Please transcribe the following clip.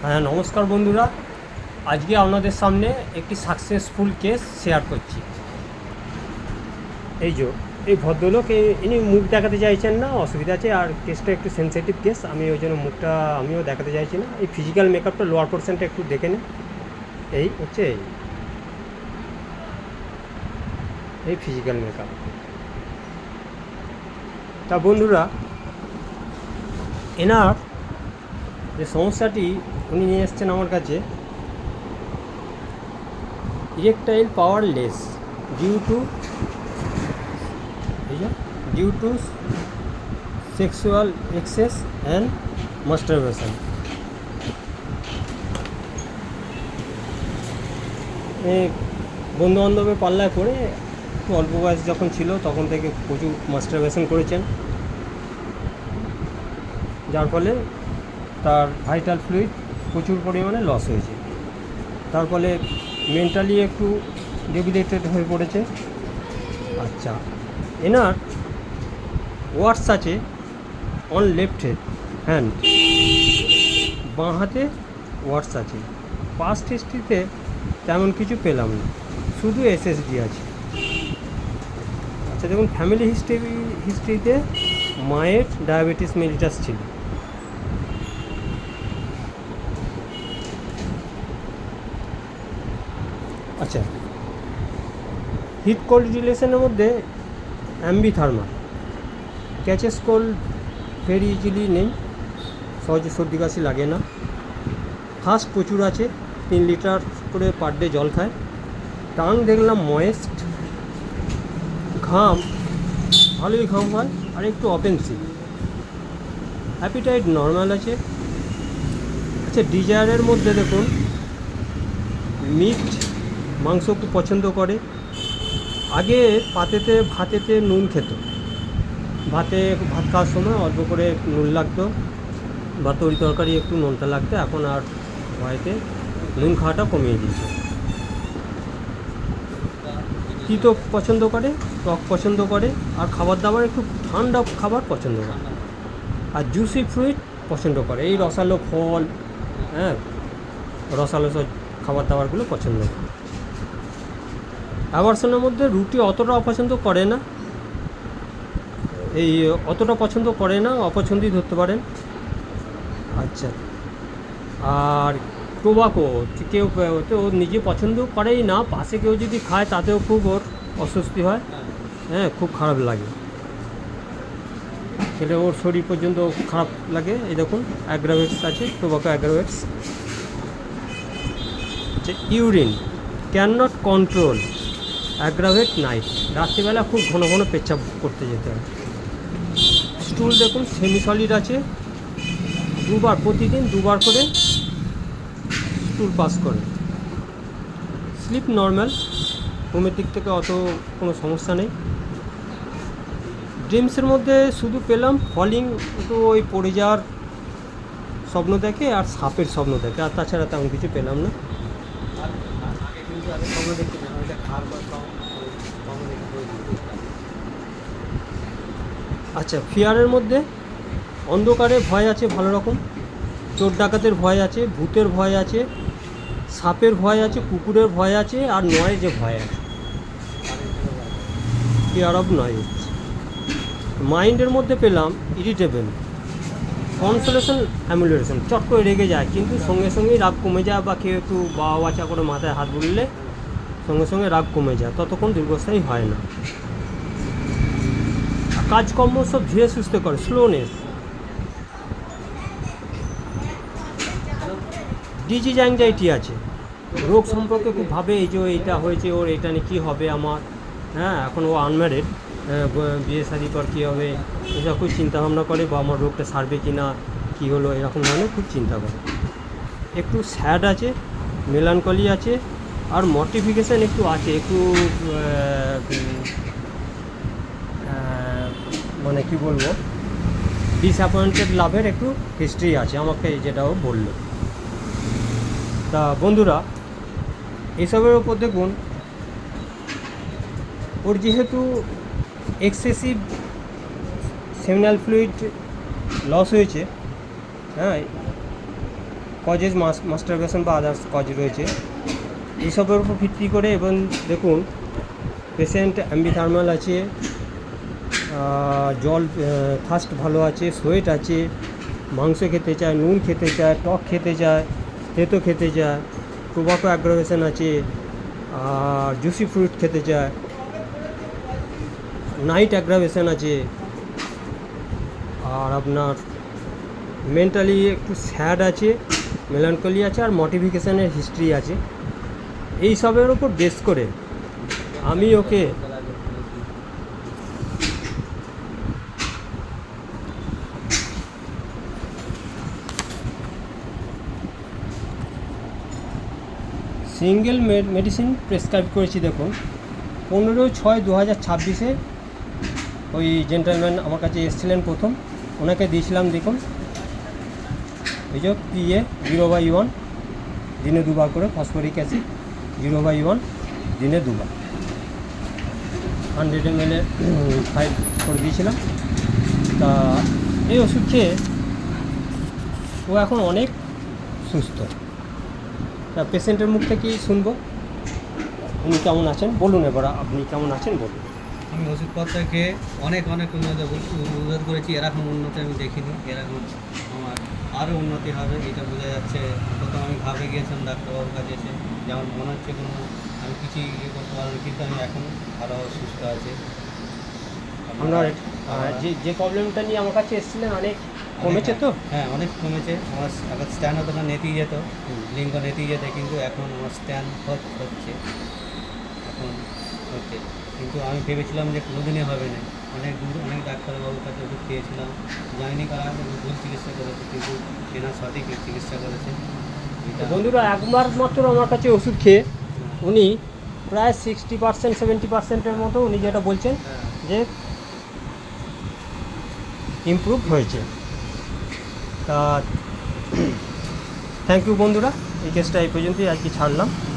হ্যাঁ, নমস্কার বন্ধুরা। আজকে আপনাদের সামনে একটি সাকসেসফুল কেস শেয়ার করছি। এই যে এই ভদ্রলোক ইনি মুখ দেখাতে চাইছেন না, অসুবিধা আছে, আর কেসটা একটু সেন্সিটিভ কেস, আমি ওই জন্য মুখটা আমিও দেখাতে চাইছি না। এই ফিজিক্যাল মেকআপটা লোয়ার পোর্শনটা একটু দেখে নিন। এই হচ্ছে এই ফিজিক্যাল মেকআপ। তা বন্ধুরা, এনার যে সমস্যাটি উনি নিয়ে এসছেন আমার কাছে, erectile power less due to sexual excess and masturbation. বন্ধু বান্ধবের পাল্লায় পড়ে একটু অল্প বয়স যখন ছিল তখন থেকে প্রচুর মাস্টারবেশন করেছেন, যার ফলে তার ভাইটাল ফ্লুইড প্রচুর পরিমাণে লস হয়েছে। তার ফলে মেন্টালি একটু ডেবিলেটেড হয়ে পড়েছে। আচ্ছা, এনার ওয়ার্ডস আছে অন লেফট হ্যান্ড, বাঁ হাতে ওয়ার্ডস আছে। পাস্ট হিস্ট্রিতে তেমন কিছু পেলাম না, শুধু এসএসডি আছে। আচ্ছা দেখুন, ফ্যামিলি হিস্ট্রিতে মায়ের ডায়াবেটিস মেলিটাস ছিল। আচ্ছা, হিট কোল্ড রিলেশনের মধ্যে অ্যাম্বিথার্মাল, ক্যাচেস কোল্ড ভেরি ইজিলি নেই, সহজে সর্দি কাশি লাগে না। ফাস্ট প্রচুর আছে, 3 লিটার করে পার ডে জল খায়। টাং দেখলাম ময়েস্ট, ঘাম ভালোই ঘাম হয়, আর একটু অপেন্সিভ। অ্যাপিটাইট নর্মাল আছে। আচ্ছা, ডিজায়ারের মধ্যে দেখুন মিট, মাংস খুব পছন্দ করে। আগে ভাতেতে নুন খেত, ভাত খাওয়ার সময় অল্প করে নুন লাগতো, বা তরকারি একটু নুনটা লাগতো। এখন আর ভয়েতে নুন খাওয়াটা কমিয়ে দিয়েছে। তিতো পছন্দ করে, টক পছন্দ করে, আর খাবার দাবার একটু ঠান্ডা খাবার পছন্দ করে, আর জুসি ফ্রুইট পছন্দ করে। এই রসালো ফল, হ্যাঁ, রসালো সব খাবার দাবারগুলো পছন্দ করে। অ্যাভারশনের মধ্যে রুটি অতটা অপছন্দ করে না, অপছন্দই ধরতে পারেন। আচ্ছা, আর টোবাকো কেউ তো ও নিজে পছন্দ করেই না, পাশে কেউ যদি খায় তাতেও খুব ওর অস্বস্তি হয়, হ্যাঁ, খুব খারাপ লাগে, খেলে ওর শরীর পর্যন্ত খারাপ লাগে। এই দেখুন অ্যাগ্রাভেটস আছে, টোবাকো অ্যাগ্রাভেটস। আচ্ছা, urine can not control, aggravate night, রাত্রিবেলা খুব ঘন ঘন পেচ্ছাপ করতে যেতে হয়। স্টুল দেখুন সেমি সলিড আছে, প্রতিদিন দুবার করে স্টুল পাস করে। স্লিপ নর্মাল, ঘুমের দিক থেকে অত কোনো সমস্যা নেই। ড্রিমসের মধ্যে শুধু পেলাম ফলিং, একটু ওই পড়ে যাওয়ার স্বপ্ন দেখে আর সাপের স্বপ্ন দেখে, আর তাছাড়া তেমন কিছু পেলাম না। আচ্ছা, ফিয়ারের মধ্যে অন্ধকারে ভয় আছে ভালো রকম, চোর ডাকাতের ভয় আছে, ভূতের ভয় আছে, সাপের ভয় আছে, কুকুরের ভয় আছে, আর নয়েজে ভয় আছে, ফিয়ার অফ নয়েজ। মাইন্ডের মধ্যে পেলাম ইরিটেবল, কনসোলেশন অ্যামুলেশন, চট করে রেগে যায় কিন্তু সঙ্গে সঙ্গেই রাগ কমে যায়, বা কেউ একটু বাবা বাচা করে মাথায় হাত বুললে সঙ্গে সঙ্গে রাগ কমে যায়, ততক্ষণ দীর্ঘস্থায়ী হয় না। কাজকর্ম সব ধীরে সুস্থে করে, স্লোনেস। ডিজিজ অ্যাংজাইটি আছে, রোগ সম্পর্কে খুব ভাবে, এই যে এইটা হয়েছে ওর, এটা নিয়ে কী হবে আমার, হ্যাঁ, এখন ও আনম্যারিড, বিয়ে শাদী পর কী হবে, এসব খুব চিন্তাভাবনা করে, বা আমার রোগটা সারবে কি না, কী হলো, এরকম ধরনের খুব চিন্তা করে। একটু স্যাড আছে, মেলানকলি আছে, আর মর্টিফিকেশান একটু আছে, একটু মানে কী বলবো, ডিসঅ্যাপয়েন্টেড লাভের একটু হিস্ট্রি আছে, আমাকে যেটাও বললো। তা বন্ধুরা, এসবের ওপর দেখুন, ওর যেহেতু এক্সেসিভ সেমিনাল ফ্লুইড লস হয়েছে, হ্যাঁ, কজেস মাস্টারবেশন বা আদার্স কজ রয়েছে, এইসবের উপর ভিত্তি করে। এবং দেখুন পেশেন্ট অ্যাম্বিথার্মাল আছে, জল থার্স্ট ভালো আছে, সোয়েট আছে, মাংস খেতে চায়, নুন খেতে চায়, টক খেতে চায়, তেতো খেতে চায়, টোবাকো অ্যাগ্রাভেশন আছে, আর জুসি ফ্রুট খেতে চায়, নাইট অ্যাগ্রাভেশন আছে, আর আপনার মেন্টালি একটু স্যাড আছে, মেলানকলি আছে, আর মডিফিকেশানের হিস্ট্রি আছে। এই সবের ওপর বেস করে আমি ওকে সিঙ্গেল মেডিসিন প্রেসক্রাইব করেছি। দেখুন 15/6/2026 ওই জেন্টলম্যান আমার কাছে এসেছিলেন প্রথম, ওনাকে দিয়েছিলাম। দেখুন এই যে PA 0/1 দিনে 2 বার করে, ফসফরিক অ্যাসিড 0/1 দিনে 2 বার, 100 ml 5 করে দিয়েছিলাম। তা এই ওষুধ খেয়ে ও এখন অনেক সুস্থ। তা পেশেন্টের মুখ থেকেই শুনবো উনি কেমন আছেন। বলুন এবার আপনি কেমন আছেন বলুন। আমি ওষুধপত্র খেয়ে অনেক উন্নত করেছি, এরকম উন্নতি আমি দেখিনি। এরকম আমার আরও উন্নতি হবে এটা বোঝা যাচ্ছে। প্রথম আমি ভাবে গিয়েছিলাম ডাক্তারবাবুর কাছে এসে, যেমন মনে হচ্ছে কোনো আমি কিছু ইয়ে করতে পারবো, কিন্তু আমি এখন ভালো সুস্থ আছি। আপনার যে প্রবলেমটা নিয়ে আমার কাছে এসেছিলেন অনেক কমেছে তো? হ্যাঁ, অনেক কমেছে। আমার আবার স্ট্যান্ড হতো না, নেতিয়ে যেত, লিঙ্গ নেতিয়ে যেত, কিন্তু এখন আমার স্ট্যান্ড হচ্ছে, এখন হচ্ছে। কিন্তু আমি ভেবেছিলাম যে কোনোদিনই হবে না। অনেক ডাক্তারবাবুর কাছে ওষুধ খেয়েছিলাম, জানিনি কারা ভুল চিকিৎসা করেছে, কিন্তু এনার সঠিক চিকিৎসা করেছে। বন্ধুরা একবার মাত্র আমার কাছে ওষুধ খেয়ে উনি প্রায় 60% 70%-এর মতো উনি যেটা বলছেন যে ইমপ্রুভ হয়েছে। তা থ্যাংক ইউ বন্ধুরা, এই কেসটা এই পর্যন্তই আজকে ছাড়লাম।